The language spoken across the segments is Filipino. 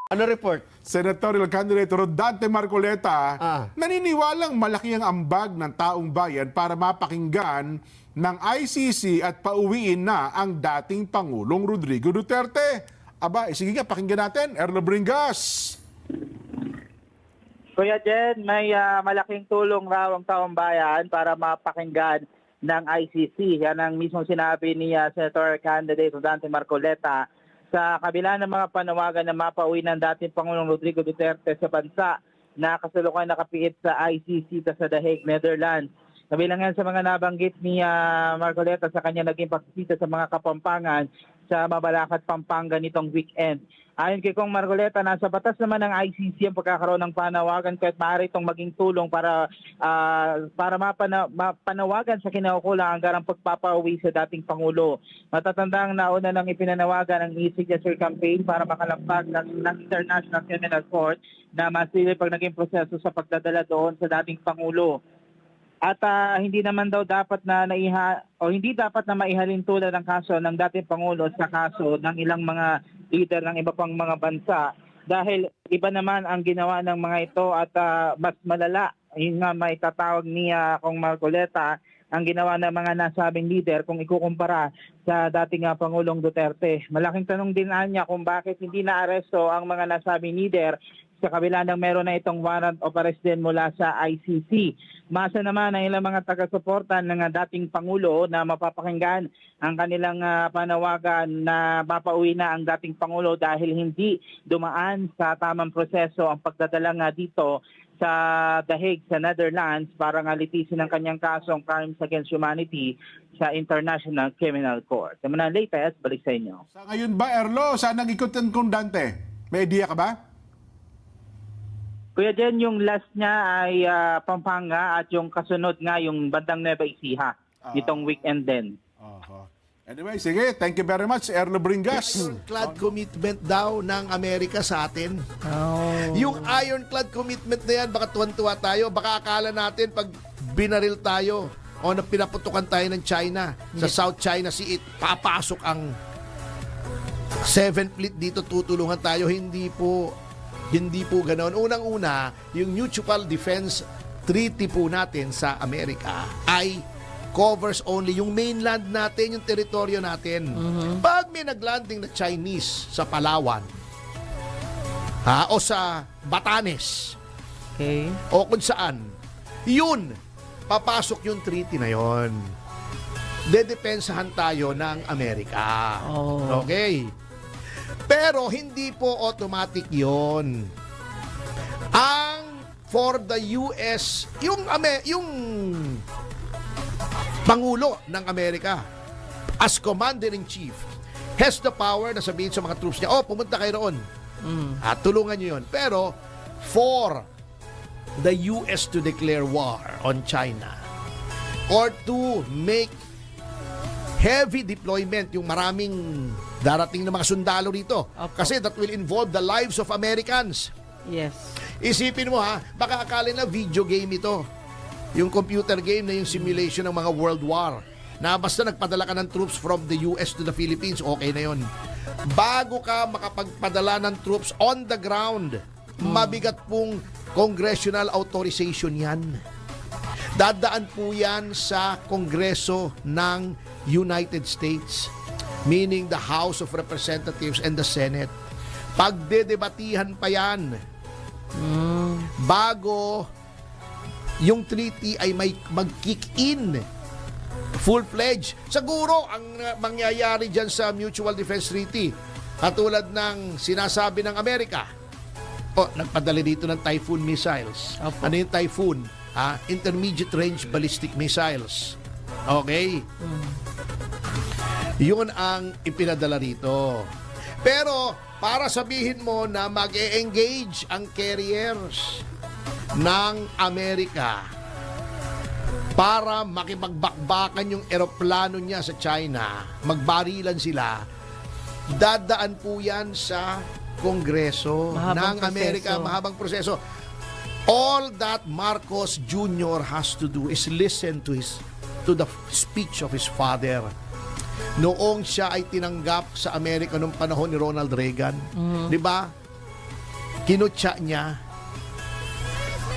Ano report? Senatorial candidate Rodante Marcoleta Ah. naniniwalang malaki ang ambag ng taong bayan para mapakinggan ng ICC at pauwiin na ang dating Pangulong Rodrigo Duterte. Aba, sige nga, pakinggan natin. Erlo Bringas. Kuya Jen, may malaking tulong raw ang taong bayan para mapakinggan ng ICC. Yan ang mismong sinabi ni Senator candidate Rodante Marcoleta sa kabila ng mga panawagan na mapauwi ng dating Pangulong Rodrigo Duterte sa bansa na kasalukuyan nakapiit sa ICC sa The Hague, Netherlands. Kabilang yan sa mga nabanggit ni Marcoleta sa kanya naging pagsisita sa mga Kapampangan sa Mabalacat, Pampanga nitong weekend. Ayon kay Kong Marcoleta, nasa batas naman ng ICC ang pagkakaroon ng panawagan kahit maaari itong maging tulong para mapanawagan sa kinaukulang hanggang pagpapauwi sa dating Pangulo. Matatandang nauna nang ipinanawagan ang e-signature campaign para makalampag ng International Criminal Court na masilip pag naging proseso sa pagdadala doon sa dating Pangulo. At hindi naman daw dapat na hindi dapat na maihalin tulad ng kaso ng dating Pangulo sa kaso ng ilang mga leader ng iba pang mga bansa dahil iba naman ang ginawa ng mga ito at mas malala. Yun nga may tatawag niya Kong Marcoleta ang ginawa ng mga nasabing leader kung ikukumpara sa dating Pangulong Duterte. Malaking tanong din niya kung bakit hindi na-aresto ang mga nasabing leader sa kabila ng meron na itong warrant of arrest din mula sa ICC. Masa naman ang ilang mga taga-suporta ng dating Pangulo na mapapakinggan ang kanilang panawagan na mapauwi na ang dating Pangulo dahil hindi dumaan sa tamang proseso ang pagdadala nga dito sa The Hague, sa Netherlands para nga litisin ang kanyang kasong crimes against humanity sa International Criminal Court. Sa mga latest, balik sa inyo. Sa ngayon ba, Erlo, saan nag-ikot ang Dante? May idea ka ba? Kuya Jen, yung last niya ay Pampanga at yung kasunod nga yung bandang Nueva Ecija. Itong weekend din. Anyway, sige. Thank you very much, Erlo Bringas. Ironclad commitment daw ng Amerika sa atin. Yung ironclad commitment na yan, baka tuwan-tuwa tayo. Baka akala natin pag binaril tayo o na pinaputukan tayo ng China sa South China Sea, papasok ang 7th Fleet dito, tutulungan tayo. Hindi po ganoon. Unang-una, yung Mutual Defense Treaty po natin sa Amerika ay covers only yung mainland natin, yung teritoryo natin. Pag may naglanding na Chinese sa Palawan, o sa Batanes, Okay. o kung saan, yun, papasok yung treaty na yon. Dedepensahan tayo ng Amerika. Oh. Okay. Pero hindi po automatic yon. Ang for the US, yung Pangulo ng Amerika as Commander-in-Chief has the power na sabihin sa mga troops niya, pumunta kayo roon. At tulungan nyo yun. Pero for the US to declare war on China or to make heavy deployment, yung maraming darating na mga sundalo rito. Opo. Kasi that will involve the lives of Americans. Yes. Isipin mo baka akala na video game ito. Yung computer game na yung simulation ng mga World War. Na basta nagpadala ka ng troops from the US to the Philippines, okay na yon. Bago ka makapagpadala ng troops on the ground, mabigat pong congressional authorization yan. Dadaan po yan sa Kongreso ng United States, meaning the House of Representatives and the Senate. Pagdedebatihan pa yan bago yung treaty ay may mag-kick in full-fledged. Siguro ang mangyayari dyan sa Mutual Defense Treaty, katulad ng sinasabi ng Amerika, nagpadala dito ng Typhoon missiles. Opo. Ano yung Typhoon? Intermediate range ballistic missiles. Okay? Yun ang ipinadala rito. Pero para sabihin mo na mag-e-engage ang carriers ng Amerika para makipagbakbakan yung eroplano niya sa China, magbarilan sila, dadaan po yan sa Kongreso ng Amerika. Mahabang proseso. All that Marcos Jr. has to do is listen to the speech of his father. Noong siya ay tinanggap sa Amerika noong panahon ni Ronald Reagan, di ba? kinutya niya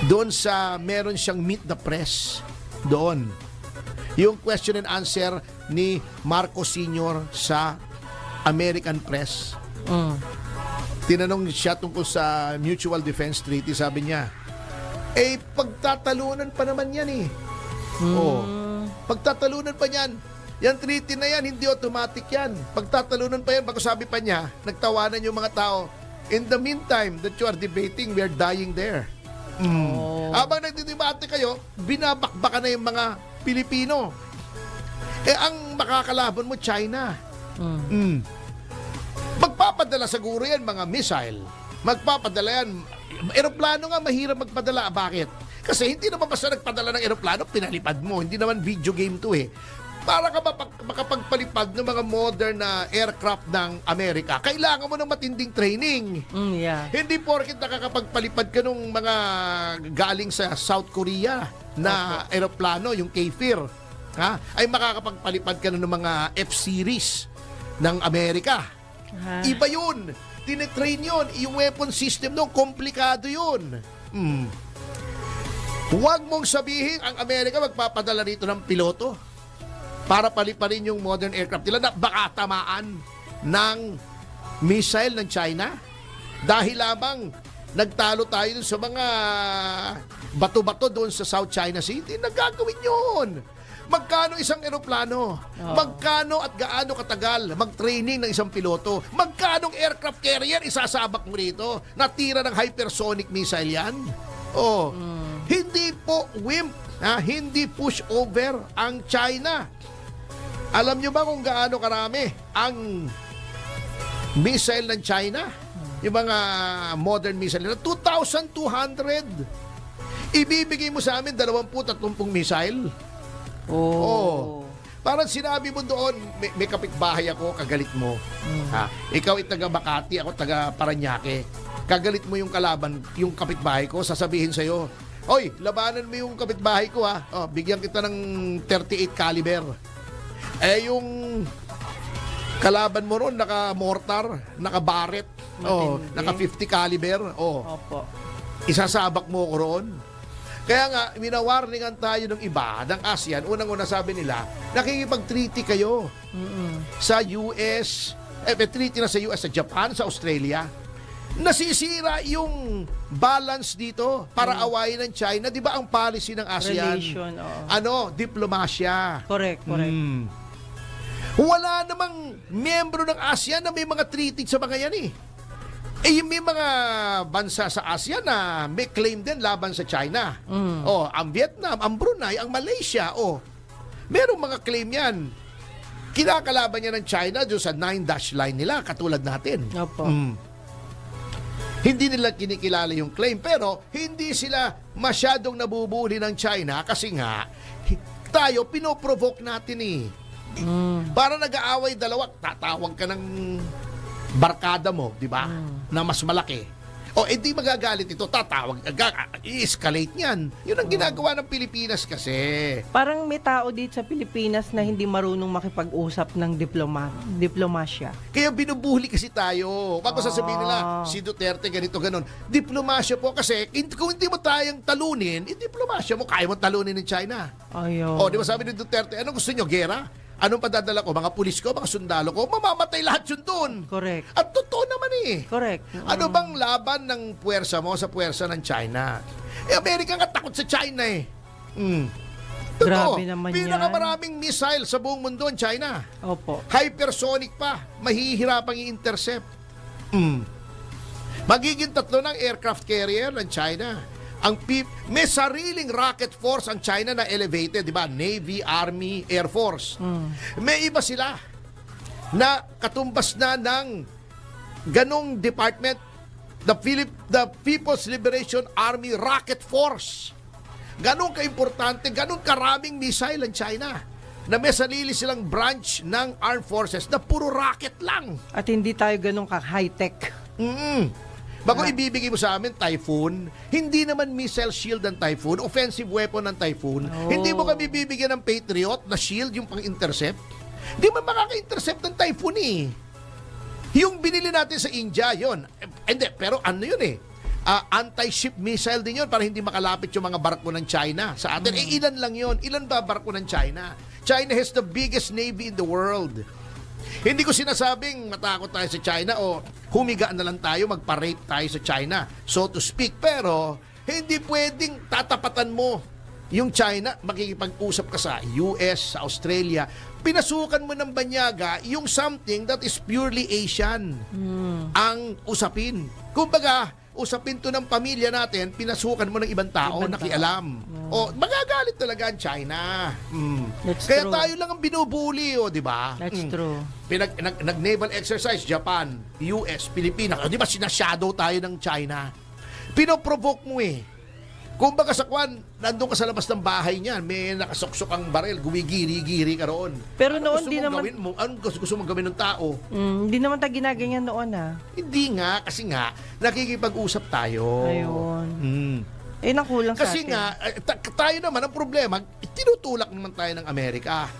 doon sa meron siyang meet the press doon. Yung question and answer ni Marcos Sr. sa American Press. Tinanong siya tungkol sa Mutual Defense Treaty, sabi niya, pagtatalunan pa naman yan eh. Oo. Pagtatalunan pa yan. Yan treaty na yan, hindi automatic yan. Pagtatalunan pa yan, bago sabi pa niya, nagtawanan yung mga tao, in the meantime that you are debating, we are dying there. Habang nagdidebate kayo, binabakbakan na yung mga Pilipino. Ang makakalaban mo, China. Magpapadala siguro yan mga missile. Magpapadala yan. Aeroplano nga mahirap magpadala. Bakit? Kasi hindi naman basta nagpadala ng aeroplano, pinalipad mo. Hindi naman video game to eh. Para ka makapagpalipad ng mga modern na aircraft ng Amerika, kailangan mo ng matinding training. Hindi porket nakakapagpalipad ka ng mga galing sa South Korea na aeroplano, yung K-Fir, ay makakapagpalipad ka ng mga F-Series ng Amerika. Iba yun. Tinetrain yun. Yung weapon system nung komplikado yun. Huwag mong sabihin ang Amerika magpapadala rito ng piloto para paliparin yung modern aircraft nila na baka tamaan ng missile ng China dahil lamang nagtalo tayo dun sa mga bato-bato doon sa South China Sea. Hindi nagagawin yun. Magkano isang eroplano? Magkano at gaano katagal mag-training ng isang piloto? Magkanong aircraft carrier isasabak mo rito? Natira ng hypersonic missile yan? Hindi po wimp, hindi push over ang China. Alam nyo ba kung gaano karami ang missile ng China? Yung mga modern missile nila, 2,200. Ibibigay mo sa amin 20-30 missile. Parang sinabi mo doon, may kapitbahay ako, kagalit mo. Ikaw ay taga Makati, ako taga Paranaque. Kagalit mo yung kalaban, yung kapitbahay ko, sasabihin sa'yo, oy, labanan mo yung kapitbahay ko bigyan kita ng 38 caliber. Yung kalaban mo ron, naka-mortar, naka-barret, naka 50 caliber, isasabak mo ko ron. Kaya nga, minawarningan tayo ng iba, ng ASEAN, unang-una sabi nila, nakikipag-treaty kayo sa US, may treaty na sa US, sa Japan, sa Australia. Nasisira yung balance dito para awayin ng China. Di ba ang policy ng ASEAN? Relation, Diplomasya. Correct. Wala namang miyembro ng ASEAN na may mga treaty sa mga yan eh. May mga bansa sa ASEAN na may claim din laban sa China. Ang Vietnam, ang Brunei, ang Malaysia, merong mga claim yan. Kinakalaban niya ng China doon sa 9-dash line nila, katulad natin. Hindi nila kinikilala yung claim, pero hindi sila masyadong nabubuli ng China kasi nga, tayo, pinoprovoke natin eh. Para nag-aaway dalawa, tatawag ka ng barkada mo, di ba? Na mas malaki. Di magagalit ito, tatawag, i-escalate niyan. Yun ang ginagawa ng Pilipinas kasi. Parang may tao dito sa Pilipinas na hindi marunong makipag-usap ng diplomasya. Kaya binubuhuli kasi tayo. Bago sasabihin nila, si Duterte ganito, ganon. Diplomasya po kasi, kung hindi mo tayong talunin, diplomasya mo, kaya mo talunin ng China. Di ba sabi ni Duterte, ano gusto nyo, gera? Anong padadala ko? Mga pulis ko, mga sundalo ko, mamamatay lahat yun doon. Correct. At totoo naman eh. Correct. Ano bang laban ng puwersa mo sa puwersa ng China? Amerika nga takot sa China eh. Totoo. Grabe naman yan. Pinakamaraming missile sa buong mundo ang China. Opo. Hypersonic pa. Mahihirapang i-intercept. Magiging 3 ng aircraft carrier ng China. May sariling rocket force ang China na elevated, di ba? Navy, Army, Air Force. May iba sila na katumbas na ng ganong department, the People's Liberation Army Rocket Force. Ganong kaimportante, ganong karaming missile ang China na may sarili silang branch ng armed forces na puro rocket lang. At hindi tayo ganong ka-high-tech. Bago ibibigay mo sa amin, Typhoon, hindi naman missile shield ng Typhoon, offensive weapon ng Typhoon. Hindi mo kami bibigyan ng Patriot na shield, yung pang-intercept. Hindi man makaka-intercept ng Typhoon eh. Yung binili natin sa India, yon. Hindi, pero ano yun eh. anti-ship missile din yun para hindi makalapit yung mga barko ng China sa atin. Ilan lang yun? Ilan ba barko ng China? China has the biggest navy in the world. Hindi ko sinasabing matakot tayo sa China o humiga na lang tayo, magpa-rape tayo sa China, so to speak. Pero hindi pwedeng tatapatan mo yung China, makikipag-usap ka sa US, sa Australia, pinasukan mo ng banyaga yung something that is purely Asian ang usapin. Kumbaga, usapin to ng pamilya natin, pinasukan mo ng ibang tao, nakialam. O, magagalit talaga ang China. That's Kaya true. tayo lang ang binubuli, o, di ba? That's true. Nag-naval exercise, Japan, US, Pilipinas. O, di ba, sinashadow tayo ng China? Pinoprovoke mo eh. Kung baga sa kwan, nandun ka sa labas ng bahay niyan, may nakasoksok ang baril, gumigiri-giri ka roon. Pero Ano noon gusto di mong naman- gawin mo? Anong gusto mong gawin ng tao? Hindi naman tayo ginaganyan noon Hindi nga, kasi nga, nakikipag-usap tayo. Ayun. Mm. Nakulang sa Kasi atin. nga, tayo naman, ang problema, tinutulak naman tayo ng Amerika.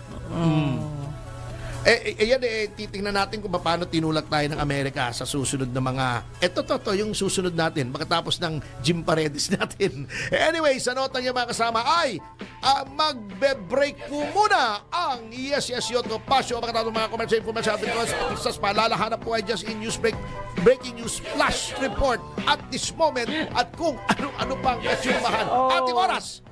Yan titingnan natin kung paano tinulak tayo ng Amerika sa susunod na mga... Ito, yung susunod natin, makatapos ng Jim Paredes natin. Anyway, sa notang yung mga kasama ay magbe-break po muna ang Yes Yoto Pasyo. Makatapos mga commercial information at palalahanap po ay just in news breaking news flash report at this moment at kung ano-ano pang kasyumahan. Ating oras!